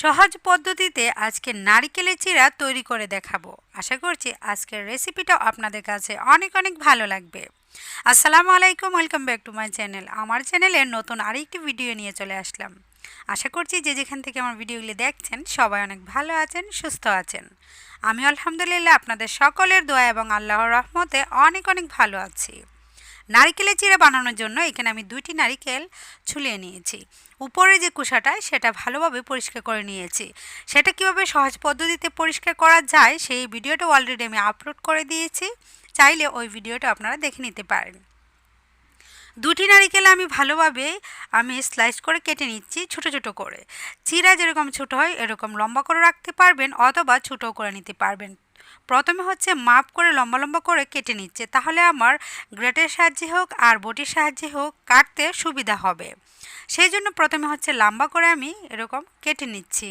সহজ পদ্ধতিতে আজকে নারিকেলের চিড়া তৈরি করে দেখাবো। আশা করছি আজকের রেসিপিটা আপনাদের কাছে অনেক অনেক ভালো লাগবে। আসসালামু আলাইকুম, welcome back to my channel. আমার চ্যানেলে নতুন আরেকটি ভিডিও নিয়ে চলে আসলাম। আশা করছি যে যেখান থেকে আমার ভিডিওগুলি দেখছেন সবাই অনেক ভালো আছেন, সুস্থ আছেন। আমি আলহামদুলিল্লাহ আপনাদের সকলের দোয়া এবং আল্লাহর রহমতে অনেক অনেক ভালো আছি। নারিকেলের চিড়া বানানোর জন্য এখানে আমি 2টি নারিকেল ছুলিয়ে নিয়েছি। উপরে যে কুসাটা সেটা ভালোভাবে পরিষ্কার করে নিয়েছি। সেটা কিভাবে সহজ পদ্ধতিতে পরিষ্কার করা যায় সেই ভিডিওটা অলরেডি আমি আপলোড করে দিয়েছি, চাইলে ওই ভিডিওটা আপনারা দেখে নিতে পারেন। 2টি নারিকেল আমি ভালোভাবে স্লাইস করে কেটে নিচ্ছি ছোট ছোট করে। চিড়া যেরকম ছোট হয় এরকম লম্বা করে রাখতে পারবেন অথবা ছোটো করে নিতে পারবেন। প্রথমে মাপ করে লম্বা লম্বা করে কেটে নিচ্ছে, তাহলে আমার গ্রেটের সাহায্যে হোক আর বটির সাহায্যে হোক কাটতে সুবিধা হবে। সেই জন্য প্রথমে লম্বা করে আমি এরকম কেটে নিচ্ছি।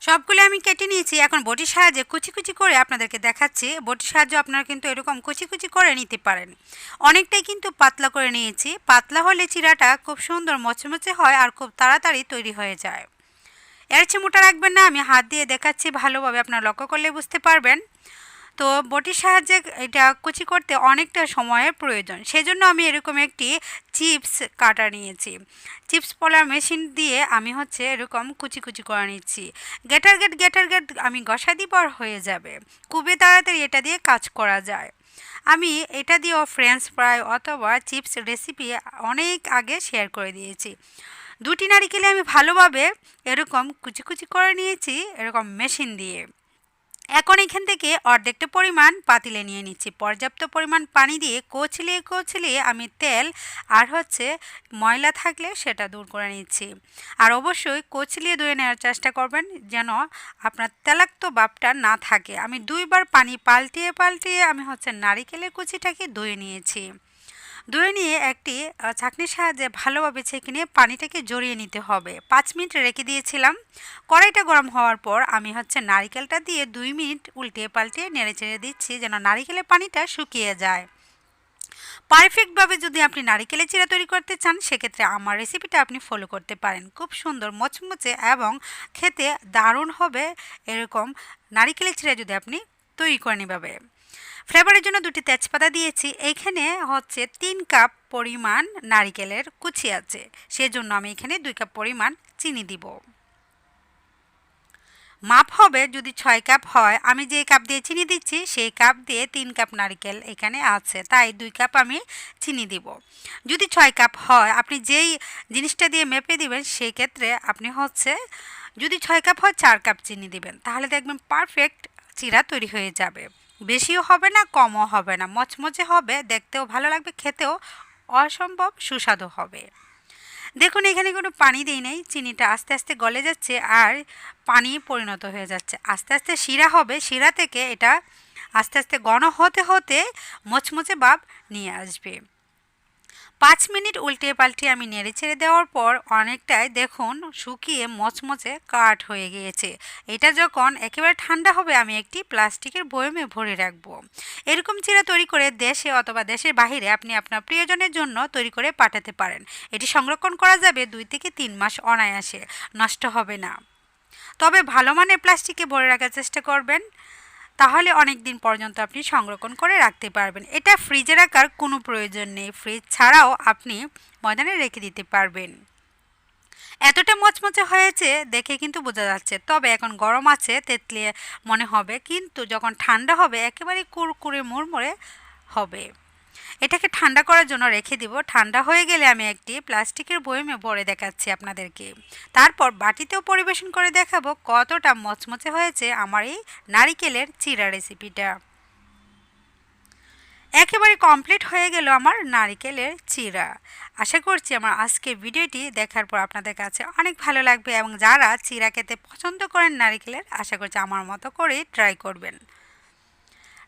সবগুলো আমি কেটে নিয়েছি। এখন বটির সাহায্যে কুচি কুচি করে আপনাদেরকে দেখাচ্ছি। বটির সাহায্যে আপনারা কিন্তু এরকম কুচি কুচি করে নিতে পারেন। অনেকটাই কিন্তু পাতলা করে নিয়েছি। পাতলা হলে চিড়াটা খুব সুন্দর মচমচে হয় আর খুব তাড়াতাড়ি তৈরি হয়ে যায়। এর চেয়ে মোটা রাখবেন না, আমি হাত দিয়ে দেখাচ্ছি, ভালোভাবে আপনারা লক্ষ্য করলে বুঝতে পারবেন। তো বটির সাহায্যে এটা কুচি করতে অনেকটা সময়ের প্রয়োজন, সেজন্য আমি এরকম একটি চিপস কাটার নিয়েছি। চিপস পলার মেশিন দিয়ে আমি এরকম কুচি কুচি করে নিচ্ছি। গেটার গেট আমি ঘষা দিব আর হয়ে যাবে। খুবই তাড়াতাড়ি এটা দিয়ে কাজ করা যায়। আমি এটা দিয়েও ফ্রেঞ্চ ফ্রাই অথবা চিপস রেসিপি অনেক আগে শেয়ার করে দিয়েছি। 2টি নারিকেলে আমি ভালোভাবে এরকম কুচি কুচি করে নিয়েছি এরকম মেশিন দিয়ে। এখন এখান থেকে অর্ধেকটা পরিমাণ পাতিলে নিয়ে নিচ্ছি। পর্যাপ্ত পরিমাণ পানি দিয়ে কচলিয়ে আমি তেল আর ময়লা থাকলে সেটা দূর করে নিচ্ছি। আর অবশ্যই কচলিয়ে ধুয়ে নেওয়ার চেষ্টা করবেন যেন আপনার তেলাক্ত ভাবটা না থাকে। আমি 2বার পানি পাল্টিয়ে আমি নারিকেলের কুচিটাকে ধুয়ে নিয়েছি। ধুয়ে নিয়ে একটি ছাঁকনির সাহায্যে ভালোভাবে ছেঁকে নিয়ে পানিটাকে জড়িয়ে নিতে হবে। 5 মিনিট রেখে দিয়েছিলাম। কড়াইটা গরম হওয়ার পর আমি নারিকেলটা দিয়ে 2 মিনিট উল্টিয়ে পাল্টিয়ে নেড়ে চেড়ে দিচ্ছি যেন নারিকেলের পানিটা শুকিয়ে যায়। পারফেক্টভাবে যদি আপনি নারিকেলের চিড়া তৈরি করতে চান সেক্ষেত্রে আমার রেসিপিটা আপনি ফলো করতে পারেন। খুব সুন্দর মচমচে এবং খেতে দারুণ হবে এরকম নারিকেলের চিড়া যদি আপনি তৈরি করে নেবে। ফ্লেভারের জন্য 2টি তেজপাতা দিয়েছি। এইখানে 3 কাপ পরিমাণ নারিকেলের কুচি আছে, সেজন্য আমি এখানে 2 কাপ পরিমাণ চিনি দিব। মাপ হবে যদি 6 কাপ হয়, আমি যে কাপ দিয়ে চিনি দিচ্ছি সেই কাপ দিয়ে 3 কাপ নারিকেল এখানে আছে, তাই 2 কাপ আমি চিনি দিব। যদি 6 কাপ হয় আপনি যেই জিনিসটা দিয়ে মেপে দিবেন সেই ক্ষেত্রে আপনি যদি 6 কাপ হয় 4 কাপ চিনি দিবেন, তাহলে দেখবেন পারফেক্ট চিড়া তৈরি হয়ে যাবে। বেশিও হবে না কমও হবে না, মচমচে হবে, দেখতেও ভালো লাগবে, খেতেও অসম্ভব সুস্বাদু হবে। দেখুন এখানে কোনো পানি দিই নেই, চিনিটা আস্তে আস্তে গলে যাচ্ছে আর পানি পরিণত হয়ে যাচ্ছে। আস্তে আস্তে শিরা হবে, শিরা থেকে এটা আস্তে আস্তে ঘন হতে হতে মচমচে ভাব নিয়ে আসবে। 5 মিনিট উল্টে পাল্টে আমি নেড়ে ছেড়ে দেওয়ার পর অনেকটাই দেখুন শুকিয়ে মচমচে কাঠ হয়ে গিয়েছে। এটা যখন একেবারে ঠান্ডা হবে আমি একটি প্লাস্টিকের বয়মে ভরে রাখবো। এরকম চিড়া তৈরি করে দেশে অথবা দেশের বাহিরে আপনি আপনার প্রিয়জনের জন্য তৈরি করে পাঠাতে পারেন। এটি সংরক্ষণ করা যাবে 2 থেকে 3 মাস অনায়াসে, নষ্ট হবে না। তবে ভালো মানের প্লাস্টিকে ভরে রাখার চেষ্টা করবেন, তাহলে অনেক দিন পর্যন্ত আপনি সংরক্ষণ করে রাখতে পারবেন। এটা ফ্রিজে রাখার কোনো প্রয়োজন নেই, ফ্রিজ ছাড়াও আপনি ময়দানে রেখে দিতে পারবেন। এতটা মচমচে হয়েছে দেখে কিন্তু বোঝা যাচ্ছে, তবে এখন গরম আছে তেতলিয়ে মনে হবে, কিন্তু যখন ঠান্ডা হবে একেবারে কুরকুরে মুড়মুড়ে হবে। এটাকে ঠান্ডা করার জন্য রেখে দিব। ঠান্ডা হয়ে গেলে আমি একটি প্লাস্টিকের বয়মে ভরে দেখাচ্ছি আপনাদেরকে। তারপর বাটিতেও পরিবেশন করে দেখাবো কতটা মচমচে হয়েছে আমার এই নারিকেলের চিড়া রেসিপিটা। একেবারে কমপ্লিট হয়ে গেল আমার নারিকেলের চিরা। আশা করছি আমার আজকের ভিডিওটি দেখার পর আপনাদের কাছে অনেক ভালো লাগবে এবং যারা চিরা খেতে পছন্দ করেন নারিকেলের, আশা করছি আমার মতো করে ট্রাই করবেন।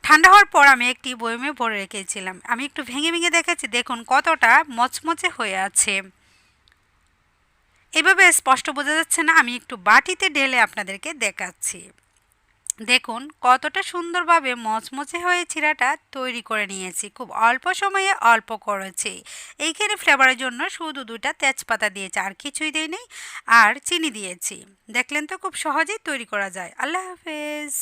ঠান্ডা হওয়ার পর আমি একটি বয়মে ভরে রেখেছিলাম। আমি একটু ভেঙে ভেঙে দেখাচ্ছি, দেখুন কতটা মচমচে হয়ে আছে। এভাবে স্পষ্ট বোঝা যাচ্ছে না, আমি একটু বাটিতে ঢেলে আপনাদেরকে দেখাচ্ছি। দেখুন কতটা সুন্দরভাবে মচমচে হয়ে চিরাটা তৈরি করে নিয়েছি, খুব অল্প সময়ে অল্প করেছি। এইখানে ফ্লেভারের জন্য শুধু 2টা তেজপাতা দিয়েছি, আর কিছুই দেইনি, আর চিনি দিয়েছি। দেখলেন তো খুব সহজেই তৈরি করা যায়। আল্লাহ হাফেজ।